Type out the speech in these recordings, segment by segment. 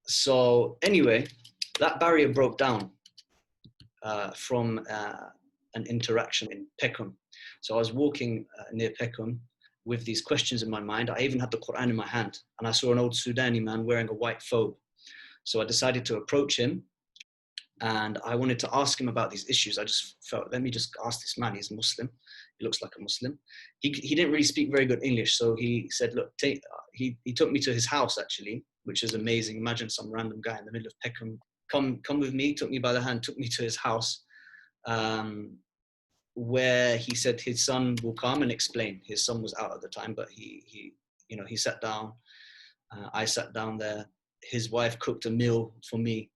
So anyway, that barrier broke down from an interaction in Peckham. So I was walking near Peckham with these questions in my mind. I even had the Quran in my hand, and I saw an old Sudani man wearing a white thobe. So I decided to approach him, and I wanted to ask him about these issues. I just felt, let me just ask this man. He's Muslim. He looks like a Muslim. He didn't really speak very good English, so he said, look, he took me to his house, actually, which is amazing. Imagine some random guy in the middle of Peckham. Come with me, took me by the hand, took me to his house, where he said his son will come and explain. His son was out at the time, but he sat down. I sat down there. His wife cooked a meal for me,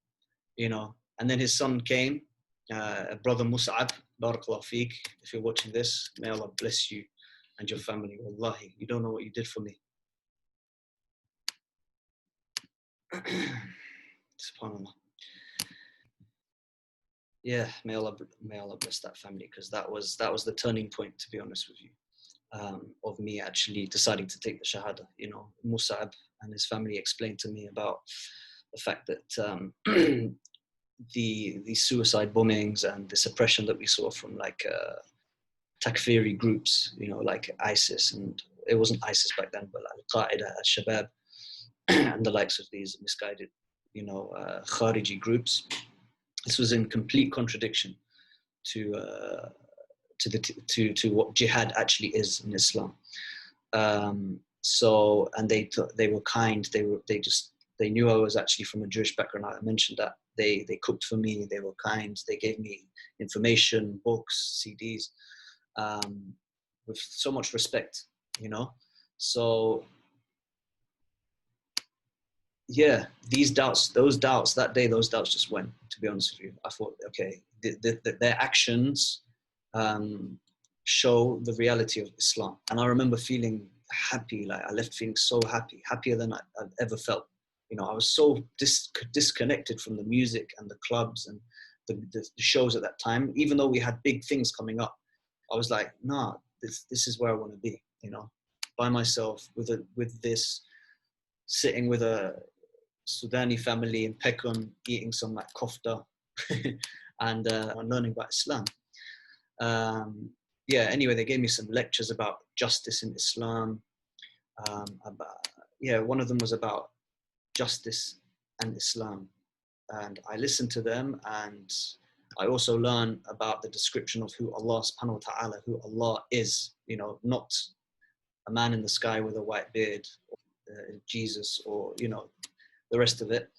and then his son came, brother Mus'ab, Barakallahu Feek. If you're watching this, may Allah bless you and your family. Wallahi, you don't know what you did for me. SubhanAllah. Yeah, may Allah bless that family, because that was the turning point, to be honest with you, of me actually deciding to take the shahada. Mus'ab and his family explained to me about the fact that the suicide bombings and the suppression that we saw from like takfiri groups, like ISIS, and it wasn't ISIS back then, but Al-Qaeda, Al-Shabaab, and the likes of these misguided, Khariji groups. This was in complete contradiction to what jihad actually is in Islam. So, and they were kind. They knew I was actually from a Jewish background. I mentioned that. They cooked for me. They were kind. They gave me information, books, CDs, with so much respect, So yeah, those doubts just went, to be honest with you. I thought, okay, their actions show the reality of Islam. And I remember feeling happy, like I left feeling so happy, happier than I've ever felt. I was so disconnected from the music and the clubs and the shows at that time. Even though we had big things coming up, I was like, nah, this is where I want to be, by myself with this, sitting with a Sudani family in Peckham, eating some like kofta and learning about Islam. Anyway, they gave me some lectures about justice in Islam. One of them was about justice and Islam. And I listened to them, and I also learned about the description of who Allah subhanahu wa ta'ala, who Allah is, not a man in the sky with a white beard, or, Jesus, or, the rest of it.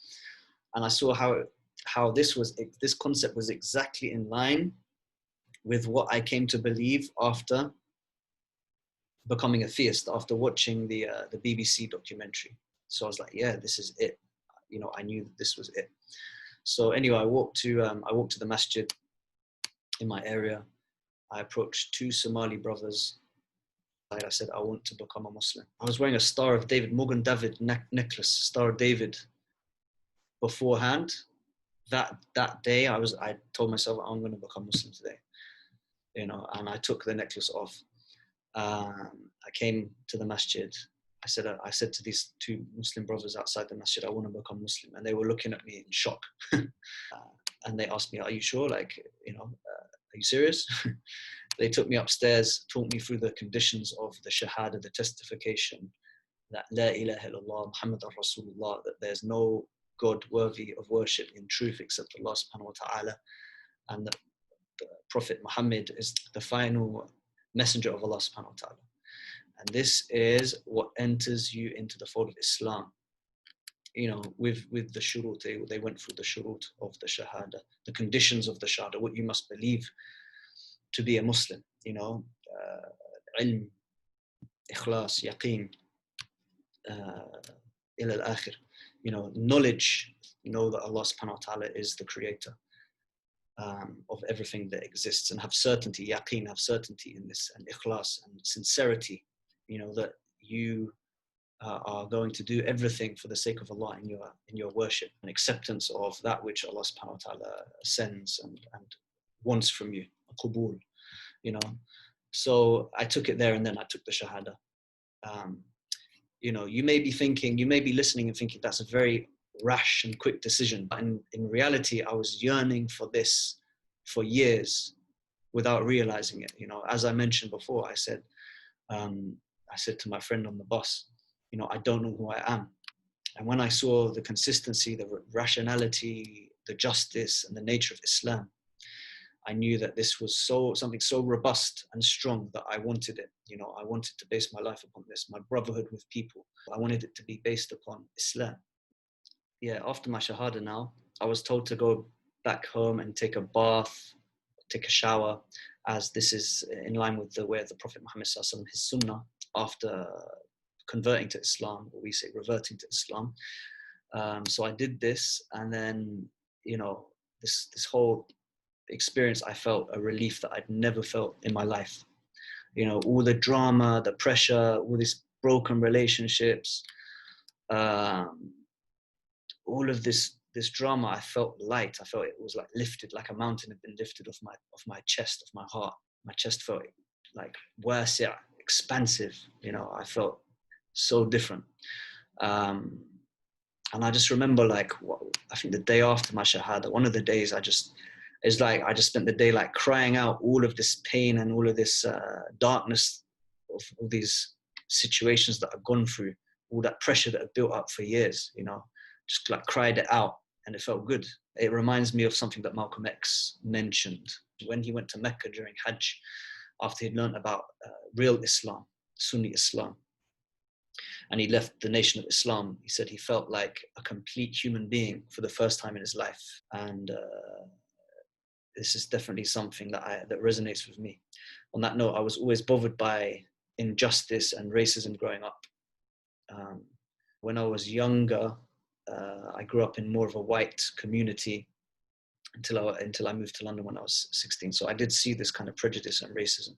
And I saw how this concept was exactly in line with what I came to believe after becoming a theist, after watching the BBC documentary. So I was like, yeah, this is it. I knew that this was it. So anyway, I walked to the masjid in my area. I approached two Somali brothers. I said, I want to become a Muslim. I was wearing a Star of David, Morgan David necklace, Star of David. Beforehand, that day, I told myself, I'm going to become Muslim today, and I took the necklace off. I came to the masjid. I said to these two Muslim brothers outside the masjid, I want to become Muslim. And they were looking at me in shock. And they asked me, are you sure? Like, are you serious? They took me upstairs, taught me through the conditions of the shahaadah, the testification, that La ilaha illallah, Muhammadan Rasulullah, that there's no God worthy of worship in truth except Allah subhanahu wa ta'ala, and that the Prophet Muhammad is the final messenger of Allah subhanahu wa ta'ala. And this is what enters you into the fold of Islam. With the shurut, they went through the shurut of the shahada, the conditions of the shahada, what you must believe to be a Muslim, ilm, ikhlas, yaqeen, ila al-akhir, knowledge, know that Allah subhanahu wa ta'ala is the creator of everything that exists, and have certainty, yaqeen, have certainty in this, and ikhlas, and sincerity, that you are going to do everything for the sake of Allah in your worship, and acceptance of that which Allah subhanahu wa ta'ala sends and wants from you, qubul, So I took it there, and then I took the shahada. You know, you may be thinking, you may be listening and thinking that's a very rash and quick decision. But in reality, I was yearning for this for years without realizing it. You know, as I mentioned before, I said to my friend on the bus, you know, I don't know who I am. And when I saw the consistency, the rationality, the justice, and the nature of Islam, I knew that this was something so robust and strong that I wanted it. You know, I wanted to base my life upon this, my brotherhood with people. I wanted it to be based upon Islam. Yeah, after my shahada now, I was told to go back home and take a bath, take a shower, as this is in line with the way of the Prophet Muhammad sallallahu alaihi wasallam, his sunnah after converting to Islam, or we say reverting to Islam. So I did this, and then, you know, this whole experience, I felt a relief that I'd never felt in my life. You know, all the drama, the pressure, all these broken relationships, all of this drama, I felt light. I felt it was like lifted, like a mountain had been lifted off my chest, off my heart. My chest felt like wasi', expansive. You know, I felt so different. And I just remember, like, I think the day after my shahada, one of the days, I just spent the day like crying out all of this pain and all of this darkness of all these situations that I've gone through, all that pressure that I've built up for years, you know, just like cried it out, and it felt good. It reminds me of something that Malcolm X mentioned when he went to Mecca during Hajj, after he'd learned about real Islam, Sunni Islam, and he left the nation of Islam. He said he felt like a complete human being for the first time in his life. And this is definitely something that resonates with me. On that note, I was always bothered by injustice and racism growing up. When I was younger, I grew up in more of a white community until I moved to London when I was 16. So I did see this kind of prejudice and racism,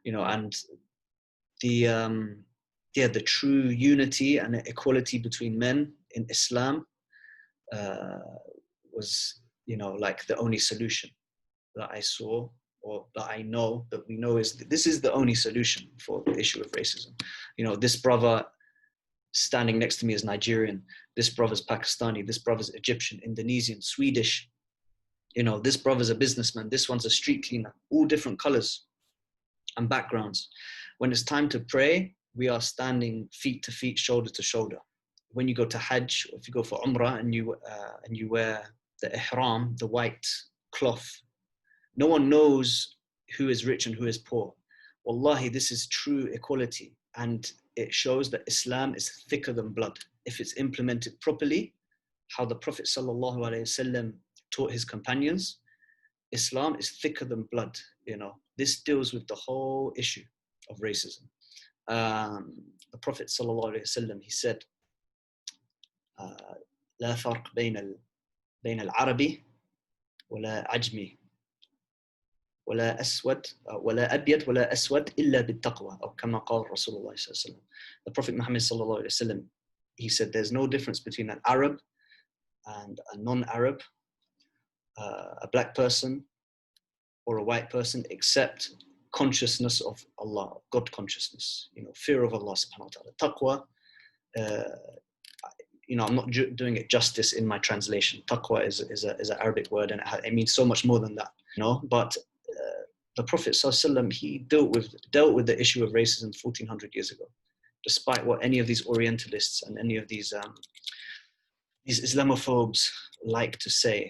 you know, and the true unity and equality between men in Islam was, you know, like the only solution that I saw, or that I know, that we know this is the only solution for the issue of racism. You know, this brother standing next to me is Nigerian, this brother's Pakistani, this brother's Egyptian, Indonesian, Swedish. You know, this brother's a businessman, this one's a street cleaner, all different colors and backgrounds. When it's time to pray, we are standing feet to feet, shoulder to shoulder. When you go to Hajj, or if you go for Umrah and you wear the ihram, the white cloth, no one knows who is rich and who is poor. Wallahi, this is true equality, and it shows that Islam is thicker than blood. If it's implemented properly, how the Prophet ﷺ taught his companions, Islam is thicker than blood. You know, this deals with the whole issue of racism. The Prophet ﷺ, he said, لا فرق بين العربي ولا عجمي ولا أسود ولا أبيض ولا أسود إلا بالتقوى أو كما قال رسول الله صلى الله عليه وسلم. The Prophet Muhammad صلى الله عليه وسلم, he said, there's no difference between an Arab and a non-Arab, a black person or a white person, except consciousness of Allah, God consciousness, you know, fear of Allah subhanahu wa ta'ala. Taqwa, you know, I'm not doing it justice in my translation. Taqwa is an Arabic word, and it means so much more than that, you know. But the Prophet ﷺ, he dealt with the issue of racism 1400 years ago, despite what any of these Orientalists and any of these Islamophobes like to say.